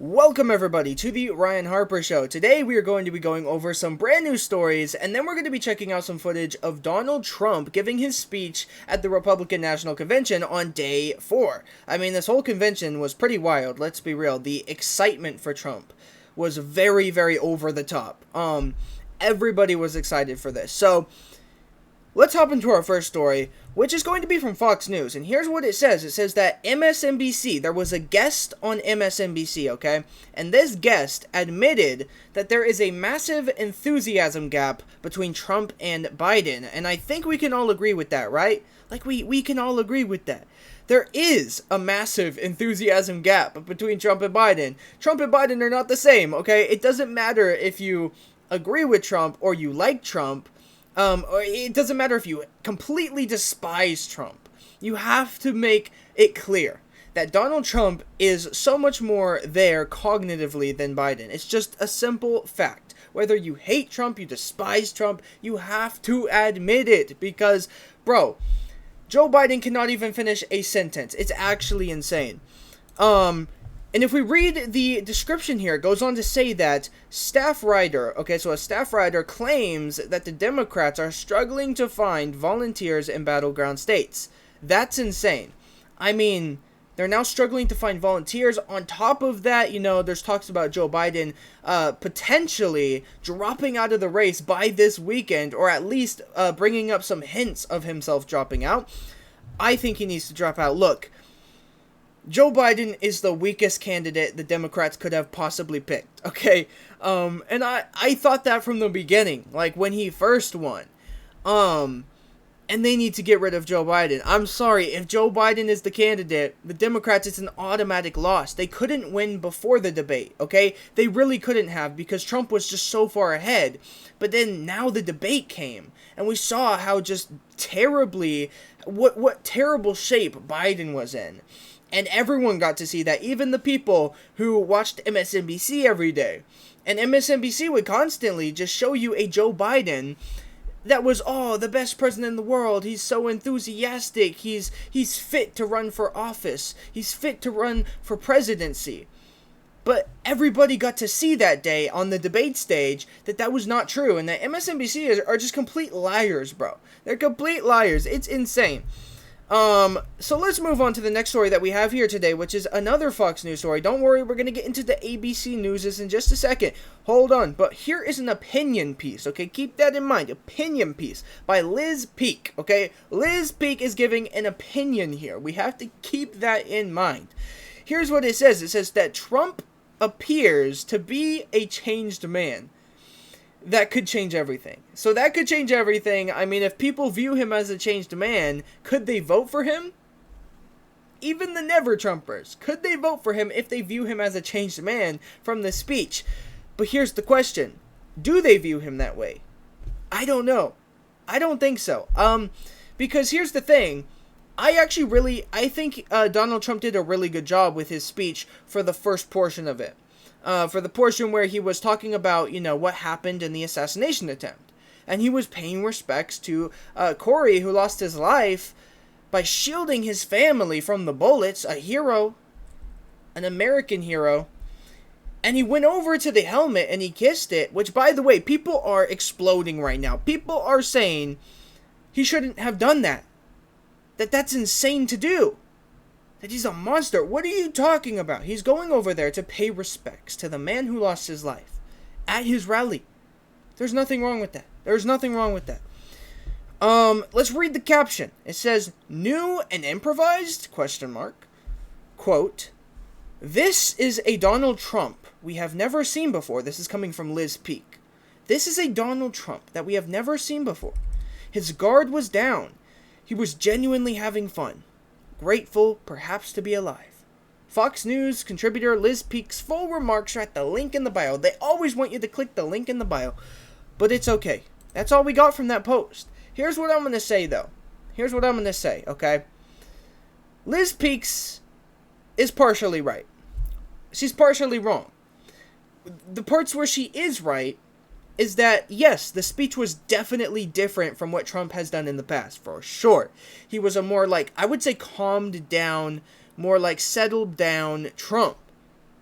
Welcome everybody to the Ryan Harper Show. Today we are going to be going over some brand new stories, and then we're going to be checking out some footage of Donald Trump giving his speech at the Republican National Convention on day 4. I mean, this whole convention was pretty wild, let's be real. The excitement for Trump was very, very over the top. Everybody was excited for this. So, let's hop into our first story, which is going to be from Fox News. And here's what it says. It says that MSNBC, there was a guest on MSNBC, okay? And this guest admitted that there is a massive enthusiasm gap between Trump and Biden. And I think we can all agree with that, right? Like, we can all agree with that. There is a massive enthusiasm gap between Trump and Biden. Trump and Biden are not the same, okay? It doesn't matter if you agree with Trump or you like Trump. Or it doesn't matter if you completely despise Trump. You have to make it clear that Donald Trump is so much more there cognitively than Biden. It's just a simple fact. Whether you hate Trump, you despise Trump, you have to admit it. Because, bro, Joe Biden cannot even finish a sentence. It's actually insane. And if we read the description here, it goes on to say that staff writer, okay, so a staff writer claims that the Democrats are struggling to find volunteers in battleground states. That's insane. I mean, they're now struggling to find volunteers. On top of that, you know, there's talks about Joe Biden potentially dropping out of the race by this weekend, or at least bringing up some hints of himself dropping out. I think he needs to drop out. Look, Joe Biden is the weakest candidate the Democrats could have possibly picked, okay? And I thought that from the beginning, like when he first won. And they need to get rid of Joe Biden. I'm sorry, if Joe Biden is the candidate, the Democrats, it's an automatic loss. They couldn't win before the debate, okay? They really couldn't have, because Trump was just so far ahead. But then now the debate came, and we saw how just terribly, what terrible shape Biden was in. And everyone got to see that, even the people who watched MSNBC every day. And MSNBC would constantly just show you a Joe Biden that was, oh, the best president in the world. He's so enthusiastic. He's fit to run for office. He's fit to run for presidency. But everybody got to see that day on the debate stage that was not true. And that MSNBC are just complete liars, bro. They're complete liars. It's insane. So let's move on to the next story that we have here today, which is another Fox News story. Don't worry, we're going to get into the ABC News in just a second. Hold on, but here is an opinion piece, okay? Keep that in mind. Opinion piece by Liz Peek, okay? Liz Peek is giving an opinion here. We have to keep that in mind. Here's what it says. It says that Trump appears to be a changed man. That could change everything. So that could change everything. I mean, if people view him as a changed man, could they vote for him? Even the never-Trumpers, could they vote for him if they view him as a changed man from the speech? But here's the question. Do they view him that way? I don't know. I don't think so. Because here's the thing. I think Donald Trump did a really good job with his speech for the first portion of it. For the portion where he was talking about, you know, what happened in the assassination attempt. And he was paying respects to Corey, who lost his life by shielding his family from the bullets. A hero. An American hero. And he went over to the helmet and he kissed it. Which, by the way, people are exploding right now. People are saying he shouldn't have done that. That's insane to do. That he's a monster. What are you talking about? He's going over there to pay respects to the man who lost his life at his rally. There's nothing wrong with that. There's nothing wrong with that. Let's read the caption. It says, "New and improvised?" ? Quote, "This is a Donald Trump we have never seen before." This is coming from Liz Peek. "This is a Donald Trump that we have never seen before. His guard was down. He was genuinely having fun. Grateful, perhaps, to be alive." Fox News contributor Liz Peek's full remarks are at the link in the bio. They always want you to click the link in the bio, but it's okay. That's all we got from that post. Here's what I'm going to say, though. Here's what I'm going to say, okay? Liz Peek's is partially right. She's partially wrong. The parts where she is right is that, yes, the speech was definitely different from what Trump has done in the past, for sure. He was a more, like, I would say calmed down, more like settled down Trump.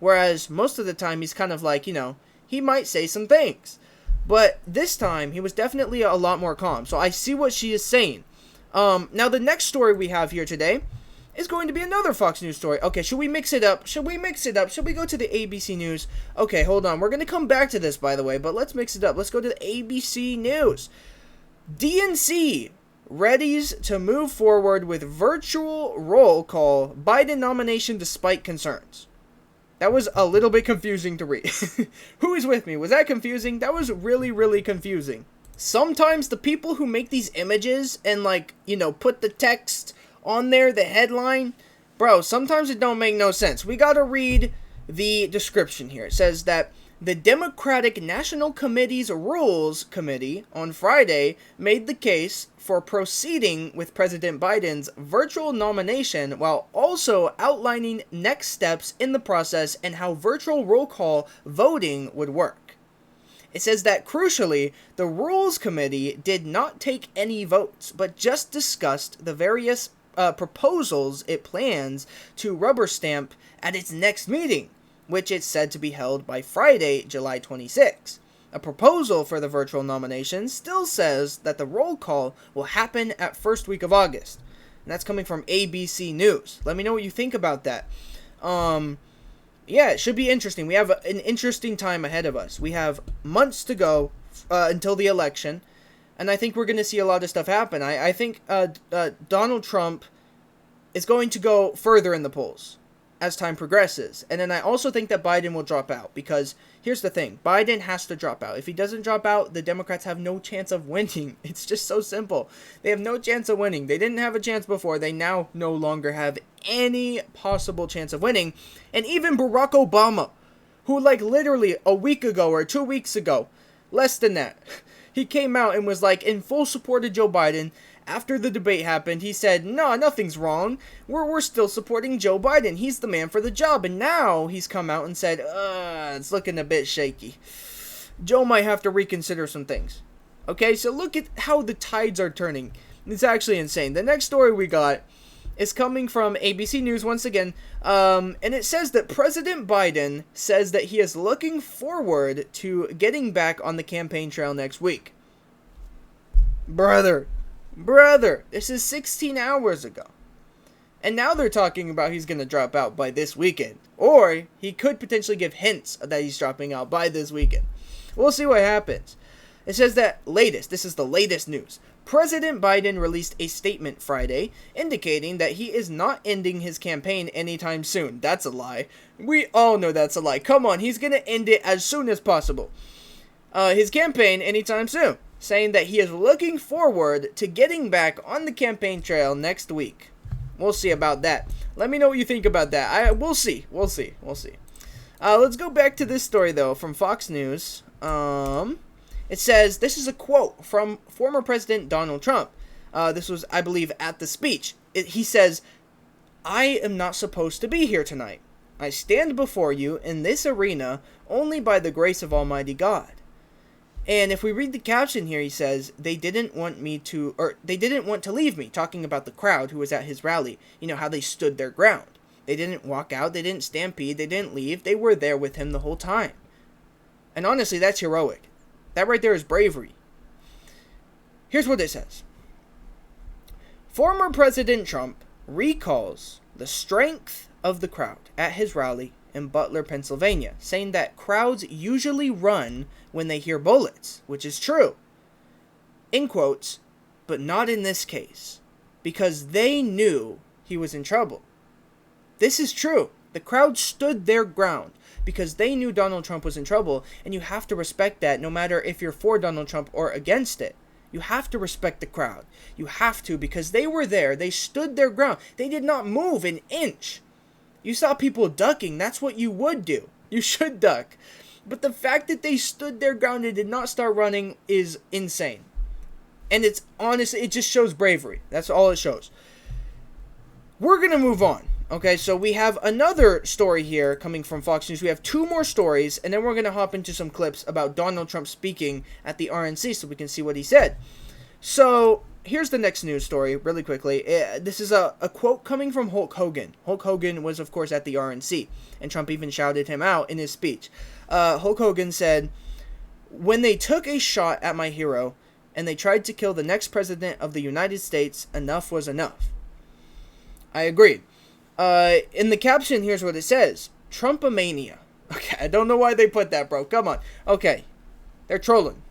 Whereas most of the time he's kind of like, he might say some things. But this time he was definitely a lot more calm. So I see what she is saying. Now the next story we have here today is going to be another Fox News story. Okay, should we mix it up? Should we go to the ABC News? Okay, hold on. We're going to come back to this, by the way, but let's mix it up. Let's go to the ABC News. DNC readies to move forward with virtual roll call Biden nomination despite concerns. That was a little bit confusing to read. Who is with me? Was that confusing? That was really, really confusing. Sometimes the people who make these images and put the text on there, the headline, bro, sometimes it don't make no sense. We gotta read the description here. It says that the Democratic National Committee's Rules Committee on Friday made the case for proceeding with President Biden's virtual nomination while also outlining next steps in the process and how virtual roll call voting would work. It says that, crucially, the Rules Committee did not take any votes, but just discussed the various proposals it plans to rubber stamp at its next meeting, which it's said to be held by Friday, July 26. A proposal for the virtual nomination still says that the roll call will happen at first week of August. And that's coming from ABC News. Let me know what you think about that. Yeah, it should be interesting. We have an interesting time ahead of us. We have months to go until the election. And I think we're going to see a lot of stuff happen. I think Donald Trump is going to go further in the polls as time progresses. And then I also think that Biden will drop out. Because here's the thing. Biden has to drop out. If he doesn't drop out, the Democrats have no chance of winning. It's just so simple. They have no chance of winning. They didn't have a chance before. They now no longer have any possible chance of winning. And even Barack Obama, who literally a week ago or 2 weeks ago, less than that, he came out and was in full support of Joe Biden. After the debate happened, he said, no, nothing's wrong. We're still supporting Joe Biden. He's the man for the job. And now he's come out and said, it's looking a bit shaky. Joe might have to reconsider some things. Okay, so look at how the tides are turning. It's actually insane. The next story we got is coming from ABC News once again. And it says that President Biden says that he is looking forward to getting back on the campaign trail next week. Brother, this is 16 hours ago. And now they're talking about he's going to drop out by this weekend. Or he could potentially give hints that he's dropping out by this weekend. We'll see what happens. It says that this is the latest news. President Biden released a statement Friday indicating that he is not ending his campaign anytime soon. That's a lie. We all know that's a lie. Come on, he's going to end it as soon as possible. His campaign anytime soon, saying that he is looking forward to getting back on the campaign trail next week. We'll see about that. Let me know what you think about that. We'll see. Let's go back to this story, though, from Fox News. It says, this is a quote from former President Donald Trump. This was, I believe, at the speech. He says, I am not supposed to be here tonight. I stand before you in this arena only by the grace of Almighty God. And if we read the caption here, he says, they didn't want to leave me, talking about the crowd who was at his rally. You know, how they stood their ground. They didn't walk out, they didn't stampede, they didn't leave, they were there with him the whole time. And honestly, that's heroic. That right there is bravery. Here's what it says. Former President Trump recalls the strength of the crowd at his rally in Butler, Pennsylvania, saying that crowds usually run when they hear bullets, which is true. In quotes, but not in this case, because they knew he was in trouble. This is true. The crowd stood their ground because they knew Donald Trump was in trouble, and you have to respect that no matter if you're for Donald Trump or against it. You have to respect the crowd. You have to, because they were there. They stood their ground. They did not move an inch. You saw people ducking. That's what you would do. You should duck. But the fact that they stood their ground and did not start running is insane. And it's honestly, it just shows bravery. That's all it shows. We're going to move on. Okay, so we have another story here coming from Fox News. We have two more stories, and then we're going to hop into some clips about Donald Trump speaking at the RNC so we can see what he said. So, here's the next news story, really quickly. This is a quote coming from Hulk Hogan. Hulk Hogan was, of course, at the RNC, and Trump even shouted him out in his speech. Hulk Hogan said, "When they took a shot at my hero, and they tried to kill the next president of the United States, enough was enough." I agree. In the caption, here's what it says. Trumpomania. Okay, I don't know why they put that, bro. Come on. Okay, they're trolling.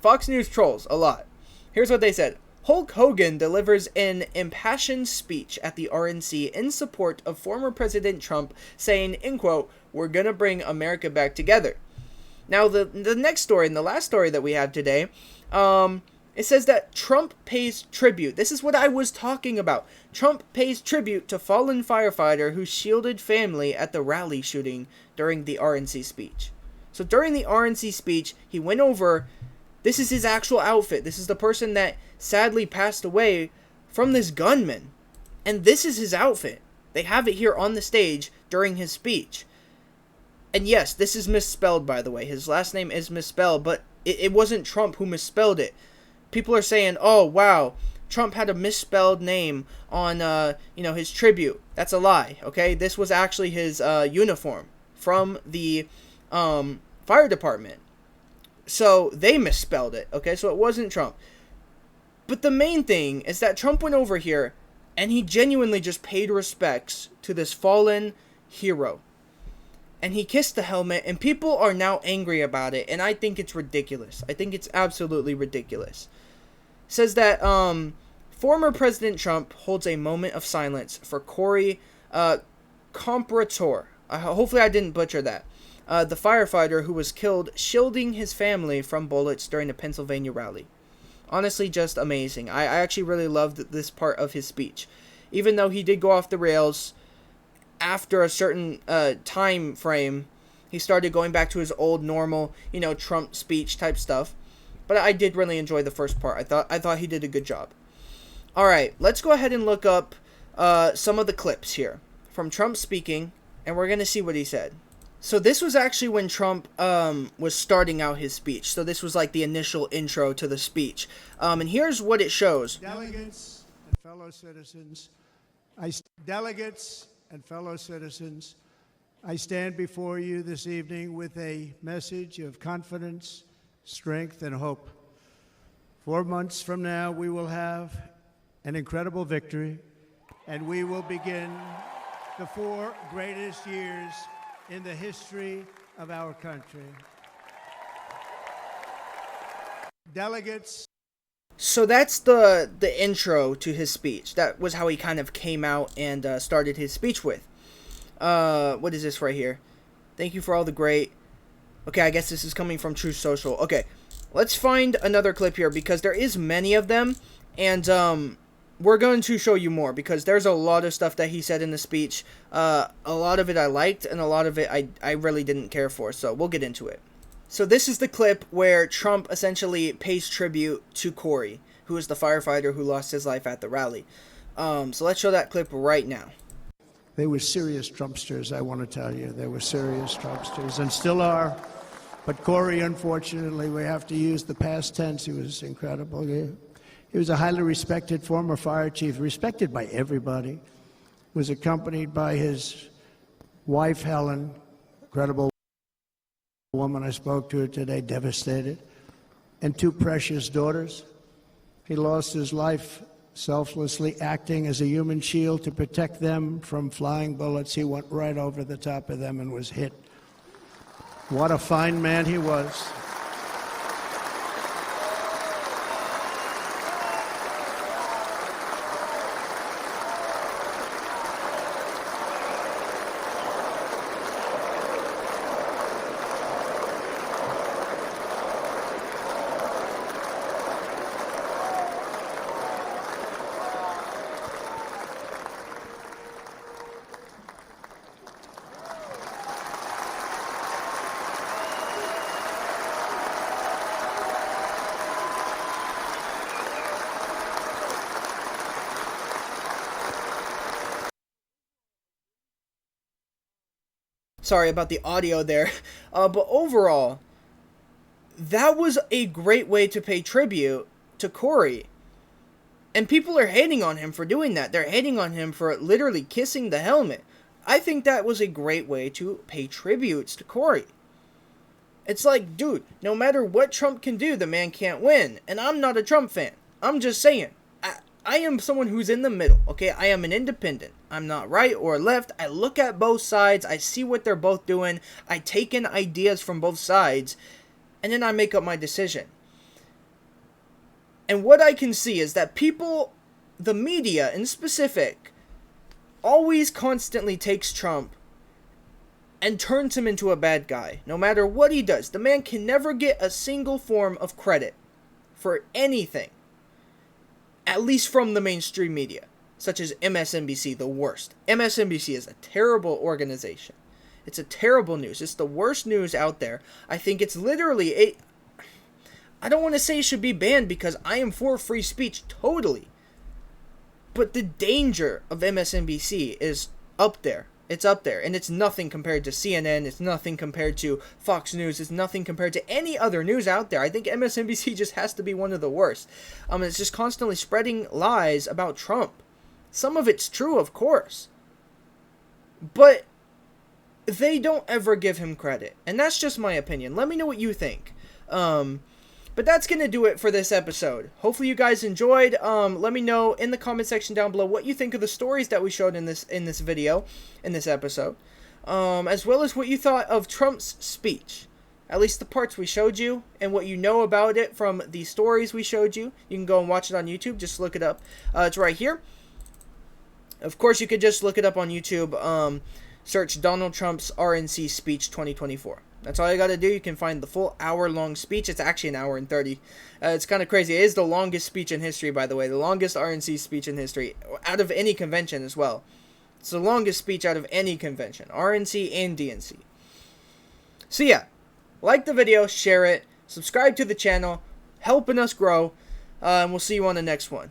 Fox News trolls a lot. Here's what they said. Hulk Hogan delivers an impassioned speech at the RNC in support of former President Trump, saying, in quote, "We're gonna bring America back together." Now, the next story, and the last story that we have today, it says that Trump pays tribute. This is what I was talking about. Trump pays tribute to fallen firefighter who shielded family at the rally shooting during the RNC speech. So during the RNC speech, he went over, this is his actual outfit. This is the person that sadly passed away from this gunman. And this is his outfit. They have it here on the stage during his speech. And yes, this is misspelled, by the way. His last name is misspelled, but it wasn't Trump who misspelled it. People are saying, oh, wow, Trump had a misspelled name on, his tribute. That's a lie, okay? This was actually his uniform from the fire department. So they misspelled it, okay? So it wasn't Trump. But the main thing is that Trump went over here and he genuinely just paid respects to this fallen hero. And he kissed the helmet, and people are now angry about it, and I think it's ridiculous. I think it's absolutely ridiculous. It says that former President Trump holds a moment of silence for Corey Comparator. Hopefully I didn't butcher that. The firefighter who was killed shielding his family from bullets during the Pennsylvania rally. Honestly, just amazing. I actually really loved this part of his speech. Even though he did go off the rails, after a certain time frame, he started going back to his old normal, Trump speech type stuff. But I did really enjoy the first part. I thought he did a good job. All right, let's go ahead and look up some of the clips here from Trump speaking, and we're gonna see what he said. So this was actually when Trump was starting out his speech. So this was like the initial intro to the speech. And here's what it shows. Delegates and fellow citizens, I stand before you this evening with a message of confidence, strength, and hope. 4 months from now, we will have an incredible victory, and we will begin the 4 greatest years in the history of our country. Delegates. So that's the intro to his speech. That was how he kind of came out and started his speech with. What is this right here? Thank you for all the great... Okay, I guess this is coming from Truth Social. Okay, let's find another clip here because there is many of them. And we're going to show you more because there's a lot of stuff that he said in the speech. A lot of it I liked and a lot of it I really didn't care for. So we'll get into it. So this is the clip where Trump essentially pays tribute to Corey, who is the firefighter who lost his life at the rally. So let's show that clip right now. They were serious Trumpsters, I want to tell you. They were serious Trumpsters and still are. But Corey, unfortunately, we have to use the past tense. He was incredible. He was a highly respected former fire chief, respected by everybody. Was accompanied by his wife, Helen, incredible woman. I spoke to her today, devastated, and 2 precious daughters. He lost his life selflessly acting as a human shield to protect them from flying bullets. He went right over the top of them and was hit. What a fine man he was. Sorry about the audio there. But overall, that was a great way to pay tribute to Corey. And people are hating on him for doing that. They're hating on him for literally kissing the helmet. I think that was a great way to pay tributes to Corey. It's like, dude, no matter what Trump can do, the man can't win. And I'm not a Trump fan. I'm just saying. I am someone who's in the middle, okay? I am an independent. I'm not right or left. I look at both sides. I see what they're both doing. I take in ideas from both sides. And then I make up my decision. And what I can see is that people, the media in specific, always constantly takes Trump and turns him into a bad guy. No matter what he does, the man can never get a single form of credit for anything. At least from the mainstream media, such as MSNBC, the worst. MSNBC is a terrible organization. It's a terrible news. It's the worst news out there. I think it's literally I don't want to say it should be banned because I am for free speech totally. But the danger of MSNBC is up there. It's up there. And it's nothing compared to CNN. It's nothing compared to Fox News. It's nothing compared to any other news out there. I think MSNBC just has to be one of the worst. It's just constantly spreading lies about Trump. Some of it's true, of course. But they don't ever give him credit. And that's just my opinion. Let me know what you think. But that's going to do it for this episode. Hopefully you guys enjoyed. Let me know in the comment section down below what you think of the stories that we showed in this video, in this episode. As well as what you thought of Trump's speech. At least the parts we showed you, and what you know about it from the stories we showed you. You can go and watch it on YouTube. Just look it up. It's right here. Of course, you could just look it up on YouTube. Search Donald Trump's RNC speech 2024. That's all you got to do. You can find the full hour-long speech. It's actually an hour and 30. It's kind of crazy. It is the longest speech in history, by the way. The longest RNC speech in history. Out of any convention as well. It's the longest speech out of any convention. RNC and DNC. So yeah. Like the video. Share it. Subscribe to the channel. Helping us grow. And we'll see you on the next one.